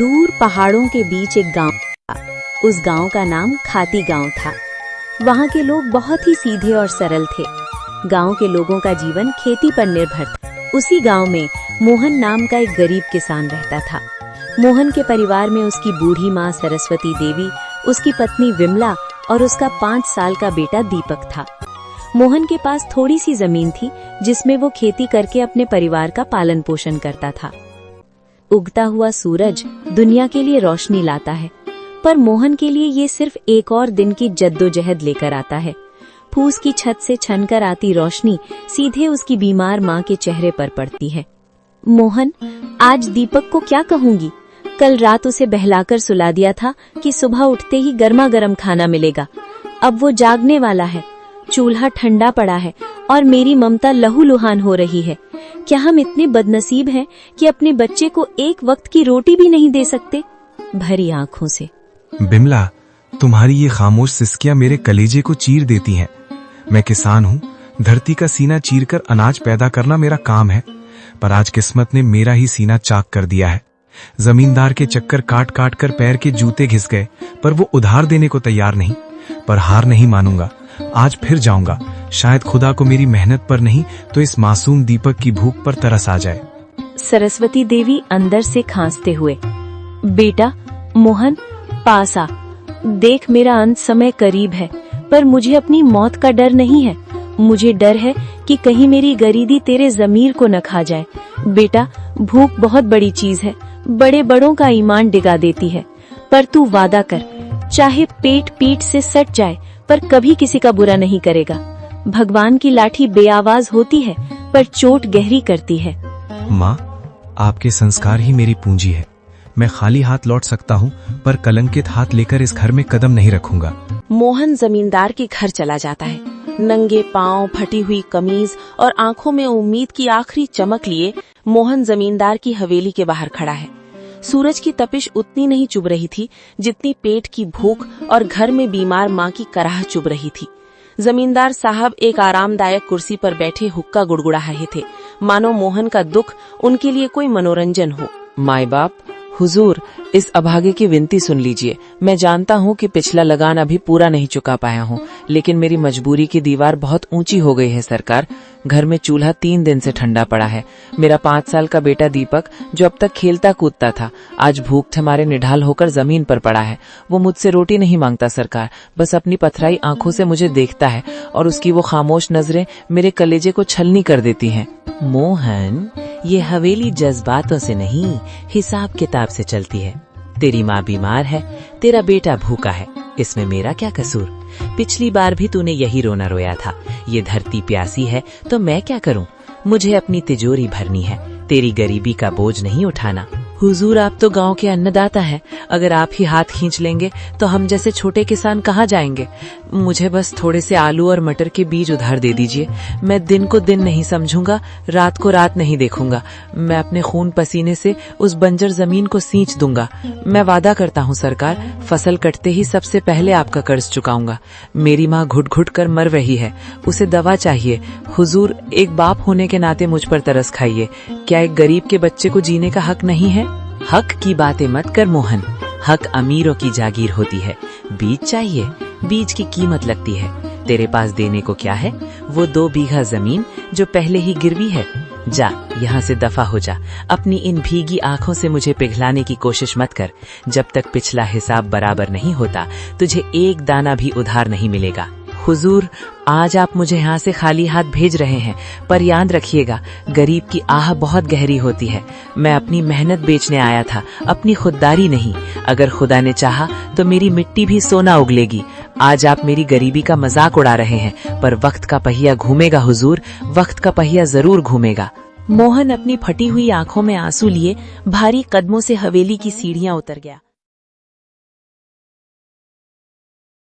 दूर पहाड़ों के बीच एक गांव था। उस गांव का नाम खाती गांव था। वहां के लोग बहुत ही सीधे और सरल थे। गांव के लोगों का जीवन खेती पर निर्भर था। उसी गांव में मोहन नाम का एक गरीब किसान रहता था। मोहन के परिवार में उसकी बूढ़ी माँ सरस्वती देवी, उसकी पत्नी विमला और उसका 5 साल का बेटा दीपक था। मोहन के पास थोड़ी सी जमीन थी जिसमें वो खेती करके अपने परिवार का पालन पोषण करता था। उगता हुआ सूरज दुनिया के लिए रोशनी लाता है, पर मोहन के लिए ये सिर्फ एक और दिन की जद्दोजहद लेकर आता है। फूस की छत से छनकर आती रोशनी सीधे उसकी बीमार माँ के चेहरे पर पड़ती है। मोहन, आज दीपक को क्या कहूंगी? कल रात उसे बहलाकर सुला दिया था कि सुबह उठते ही गर्मा गर्म खाना मिलेगा। अब वो जागने वाला है, चूल्हा ठंडा पड़ा है और मेरी ममता लहूलुहान हो रही है। क्या हम इतने बदनसीब हैं कि अपने बच्चे को एक वक्त की रोटी भी नहीं दे सकते? भरी आंखों से। बिमला, तुम्हारी ये खामोश सिसकियां मेरे कलेजे को चीर देती हैं। मैं किसान हूँ, धरती का सीना चीरकर अनाज पैदा करना मेरा काम है, पर आज किस्मत ने मेरा ही सीना चाक कर दिया है। जमींदार के चक्कर काट काट कर पैर के जूते घिस गए, पर वो उधार देने को तैयार नहीं। पर हार नहीं मानूंगा, आज फिर जाऊंगा। शायद खुदा को मेरी मेहनत पर नहीं तो इस मासूम दीपक की भूख पर तरस आ जाए। सरस्वती देवी अंदर से खांसते हुए, बेटा मोहन, पास आ। देख, मेरा अंत समय करीब है, पर मुझे अपनी मौत का डर नहीं है। मुझे डर है कि कहीं मेरी गरीबी तेरे जमीर को न खा जाए। बेटा, भूख बहुत बड़ी चीज है, बड़े बड़ों का ईमान डिगा देती है। पर तू वादा कर, चाहे पेट पीठ से सट जाए, पर कभी किसी का बुरा नहीं करेगा। भगवान की लाठी बेआवाज होती है, पर चोट गहरी करती है। माँ, आपके संस्कार ही मेरी पूंजी है। मैं खाली हाथ लौट सकता हूँ, पर कलंकित हाथ लेकर इस घर में कदम नहीं रखूंगा। मोहन जमींदार के घर चला जाता है। नंगे पांव, फटी हुई कमीज और आंखों में उम्मीद की आखिरी चमक लिए मोहन जमींदार की हवेली के बाहर खड़ा है। सूरज की तपिश उतनी नहीं चुभ रही थी जितनी पेट की भूख और घर में बीमार माँ की कराह चुभ रही थी। जमींदार साहब एक आरामदायक कुर्सी पर बैठे हुक्का गुड़गुड़ा रहे थे, मानो मोहन का दुख उनके लिए कोई मनोरंजन हो। माई बाप, हुजूर, इस अभागे की विनती सुन लीजिए। मैं जानता हूँ कि पिछला लगान अभी पूरा नहीं चुका पाया हूँ, लेकिन मेरी मजबूरी की दीवार बहुत ऊंची हो गई है सरकार। घर में चूल्हा 3 दिन से ठंडा पड़ा है। मेरा 5 साल का बेटा दीपक, जो अब तक खेलता कूदता था, आज भूख हमारे निढाल होकर जमीन पर पड़ा है। वो मुझसे रोटी नहीं मांगता सरकार, बस अपनी पथराई आंखों से मुझे देखता है और उसकी वो खामोश नजरें मेरे कलेजे को छलनी कर देती हैं। मोहन, ये हवेली जज्बातों से नहीं, हिसाब किताब से चलती है। तेरी माँ बीमार है, तेरा बेटा भूखा है, इसमें मेरा क्या कसूर? पिछली बार भी तूने यही रोना रोया था। ये धरती प्यासी है तो मैं क्या करूं? मुझे अपनी तिजोरी भरनी है, तेरी गरीबी का बोझ नहीं उठाना। हुजूर, आप तो गांव के अन्नदाता हैं। अगर आप ही हाथ खींच लेंगे तो हम जैसे छोटे किसान कहाँ जाएंगे? मुझे बस थोड़े से आलू और मटर के बीज उधार दे दीजिए। मैं दिन को दिन नहीं समझूंगा, रात को रात नहीं देखूंगा। मैं अपने खून पसीने से उस बंजर जमीन को सींच दूंगा। मैं वादा करता हूँ सरकार, फसल कटते ही सबसे पहले आपका कर्ज चुकाऊंगा। मेरी माँ घुट घुट कर मर रही है, उसे दवा चाहिए। हुजूर, एक बाप होने के नाते मुझ पर तरस खाइए। क्या एक गरीब के बच्चे को जीने का हक नहीं है? हक की बातें मत कर मोहन, हक अमीरों की जागीर होती है। बीज चाहिए, बीज की कीमत लगती है। तेरे पास देने को क्या है? वो 2 बीघा जमीन जो पहले ही गिरवी है। जा, यहाँ से दफा हो जा। अपनी इन भीगी आंखों से मुझे पिघलाने की कोशिश मत कर। जब तक पिछला हिसाब बराबर नहीं होता, तुझे एक दाना भी उधार नहीं मिलेगा। हुजूर, आज आप मुझे यहाँ से खाली हाथ भेज रहे हैं, पर याद रखिएगा, गरीब की आह बहुत गहरी होती है। मैं अपनी मेहनत बेचने आया था, अपनी खुददारी नहीं। अगर खुदा ने चाहा तो मेरी मिट्टी भी सोना उगलेगी। आज आप मेरी गरीबी का मजाक उड़ा रहे हैं, पर वक्त का पहिया घूमेगा हुजूर, वक्त का पहिया जरूर घूमेगा। मोहन अपनी फटी हुई आंखों में आंसू लिए भारी कदमों से हवेली की सीढ़ियां उतर गया।